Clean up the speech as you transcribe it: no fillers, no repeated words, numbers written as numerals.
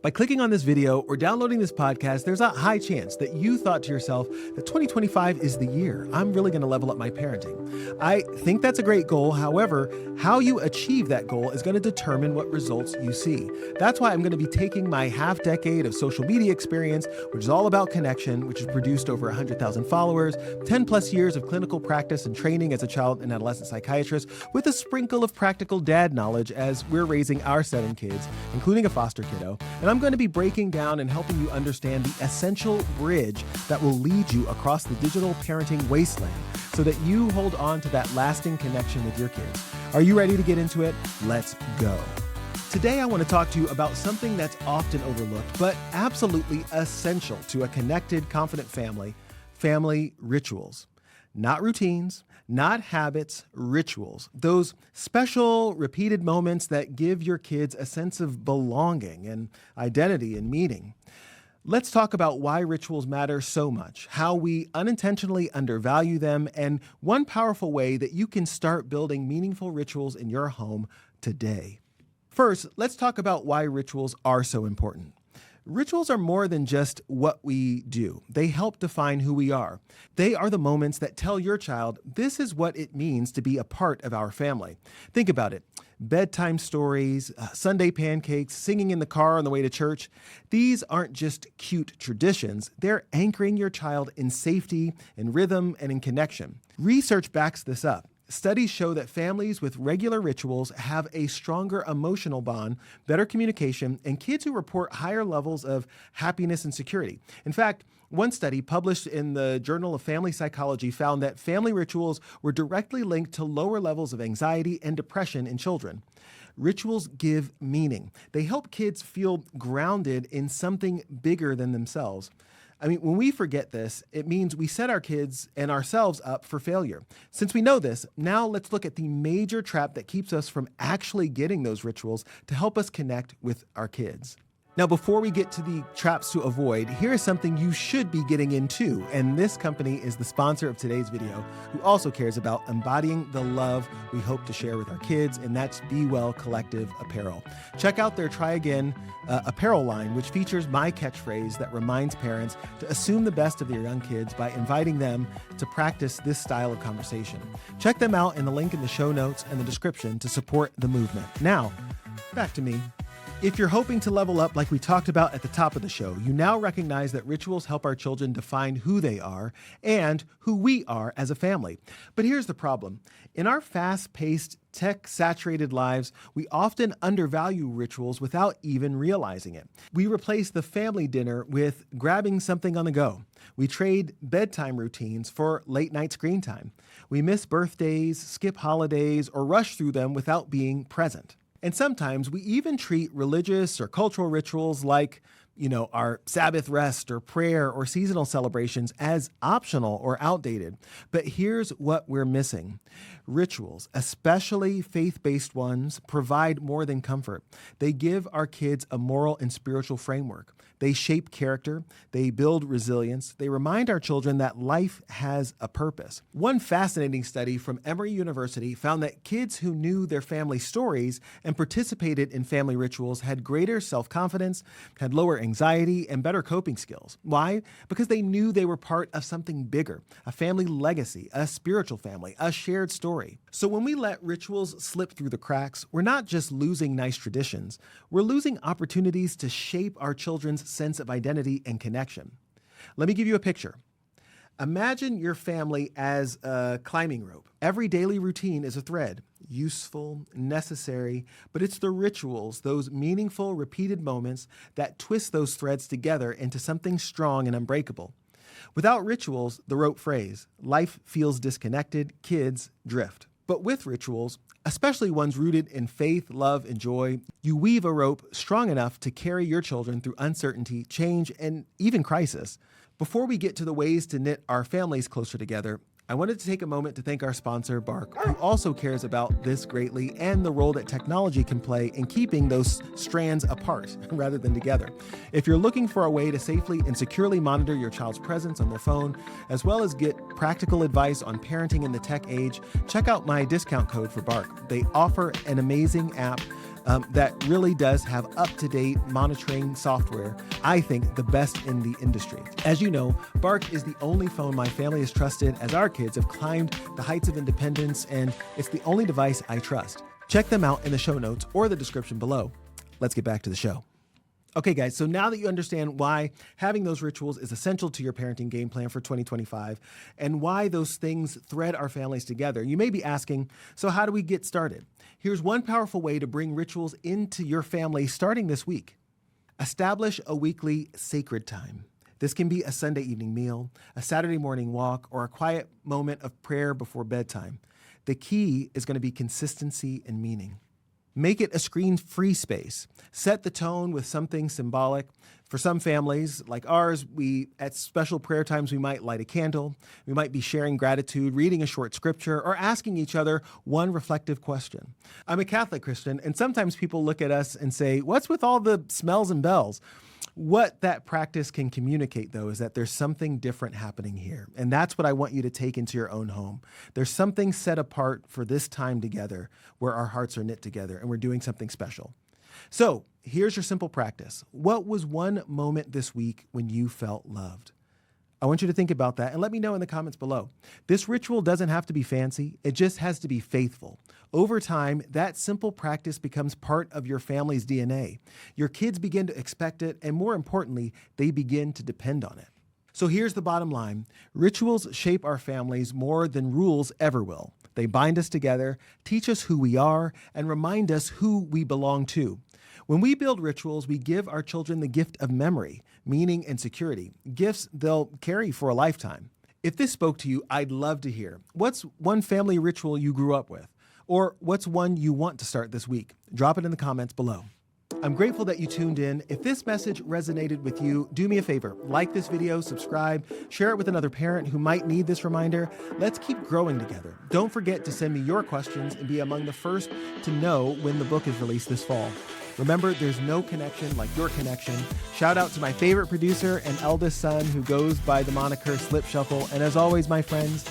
By clicking on this video or downloading this podcast, there's a high chance that you thought to yourself that 2025 is the year I'm really going to level up my parenting. I think that's a great goal. However, how you achieve that goal is going to determine what results you see. That's why I'm going to be taking my half decade of social media experience, which is all about connection, which has produced over 100,000 followers, 10 plus years of clinical practice and training as a child and adolescent psychiatrist, with a sprinkle of practical dad knowledge as we're raising our 7 kids, including a foster kiddo. And I'm going to be breaking down and helping you understand the essential bridge that will lead you across the digital parenting wasteland so that you hold on to that lasting connection with your kids. Are you ready to get into it? Let's go. Today, I want to talk to you about something that's often overlooked, but absolutely essential to a connected, confident family rituals. Not routines, not habits, rituals. Those special, repeated moments that give your kids a sense of belonging and identity and meaning. Let's talk about why rituals matter so much, how we unintentionally undervalue them, and one powerful way that you can start building meaningful rituals in your home today. First, let's talk about why rituals are so important. Rituals are more than just what we do. They help define who we are. They are the moments that tell your child, this is what it means to be a part of our family. Think about it. Bedtime stories, Sunday pancakes, singing in the car on the way to church. These aren't just cute traditions. They're anchoring your child in safety, in rhythm, and in connection. Research backs this up. Studies show that families with regular rituals have a stronger emotional bond, better communication, and kids who report higher levels of happiness and security. In fact, one study published in the Journal of Family Psychology found that family rituals were directly linked to lower levels of anxiety and depression in children. Rituals give meaning. They help kids feel grounded in something bigger than themselves. When we forget this, it means we set our kids and ourselves up for failure. Since we know this, now let's look at the major trap that keeps us from actually getting those rituals to help us connect with our kids. Now, before we get to the traps to avoid, here is something you should be getting into. And this company is the sponsor of today's video, who also cares about embodying the love we hope to share with our kids, and that's Be Well Collective Apparel. Check out their Try Again apparel line, which features my catchphrase that reminds parents to assume the best of their young kids by inviting them to practice this style of conversation. Check them out in the link in the show notes and the description to support the movement. Now, back to me. If you're hoping to level up like we talked about at the top of the show, you now recognize that rituals help our children define who they are and who we are as a family. But here's the problem. In our fast-paced, tech-saturated lives, we often undervalue rituals without even realizing it. We replace the family dinner with grabbing something on the go. We trade bedtime routines for late-night screen time. We miss birthdays, skip holidays, or rush through them without being present. And sometimes we even treat religious or cultural rituals like, our Sabbath rest or prayer or seasonal celebrations as optional or outdated. But here's what we're missing. Rituals, especially faith-based ones, provide more than comfort. They give our kids a moral and spiritual framework. They shape character. They build resilience. They remind our children that life has a purpose. One fascinating study from Emory University found that kids who knew their family stories and participated in family rituals had greater self-confidence, had lower anxiety, and better coping skills. Why? Because they knew they were part of something bigger, a family legacy, a spiritual family, a shared story. So when we let rituals slip through the cracks, we're not just losing nice traditions, we're losing opportunities to shape our children's sense of identity and connection. Let me give you a picture. Imagine your family as a climbing rope. Every daily routine is a thread, useful, necessary, but it's the rituals, those meaningful, repeated moments that twist those threads together into something strong and unbreakable. Without rituals, the rope frays. Life feels disconnected, kids drift. But with rituals, especially ones rooted in faith, love, and joy, you weave a rope strong enough to carry your children through uncertainty, change, and even crisis. Before we get to the ways to knit our families closer together, I wanted to take a moment to thank our sponsor, Bark, who also cares about this greatly and the role that technology can play in keeping those strands apart rather than together. If you're looking for a way to safely and securely monitor your child's presence on their phone, as well as get practical advice on parenting in the tech age, check out my discount code for Bark. They offer an amazing app that really does have up-to-date monitoring software, I think the best in the industry. As you know, Bark is the only phone my family has trusted as our kids have climbed the heights of independence, and it's the only device I trust. Check them out in the show notes or the description below. Let's get back to the show. Okay, guys, so now that you understand why having those rituals is essential to your parenting game plan for 2025 and why those things thread our families together, you may be asking, so how do we get started? Here's one powerful way to bring rituals into your family starting this week. Establish a weekly sacred time. This can be a Sunday evening meal, a Saturday morning walk, or a quiet moment of prayer before bedtime. The key is going to be consistency and meaning. Make it a screen-free space. Set the tone with something symbolic. For some families, like ours, at special prayer times, we might light a candle. We might be sharing gratitude, reading a short scripture, or asking each other one reflective question. I'm a Catholic Christian, and sometimes people look at us and say, what's with all the smells and bells? What that practice can communicate, though, is that there's something different happening here. And that's what I want you to take into your own home. There's something set apart for this time together where our hearts are knit together and we're doing something special. So here's your simple practice. What was one moment this week when you felt loved? I want you to think about that and let me know in the comments below. This ritual doesn't have to be fancy. It just has to be faithful. Over time, that simple practice becomes part of your family's DNA. Your kids begin to expect it, and more importantly, they begin to depend on it. So here's the bottom line. Rituals shape our families more than rules ever will. They bind us together, teach us who we are, and remind us who we belong to. When we build rituals, we give our children the gift of memory, meaning, and security, gifts they'll carry for a lifetime. If this spoke to you, I'd love to hear. What's one family ritual you grew up with? Or what's one you want to start this week? Drop it in the comments below. I'm grateful that you tuned in. If this message resonated with you, do me a favor, like this video, subscribe, share it with another parent who might need this reminder. Let's keep growing together. Don't forget to send me your questions and be among the first to know when the book is released this fall. Remember, there's no connection like your connection. Shout out to my favorite producer and eldest son who goes by the moniker Slip Shuffle. And as always, my friends,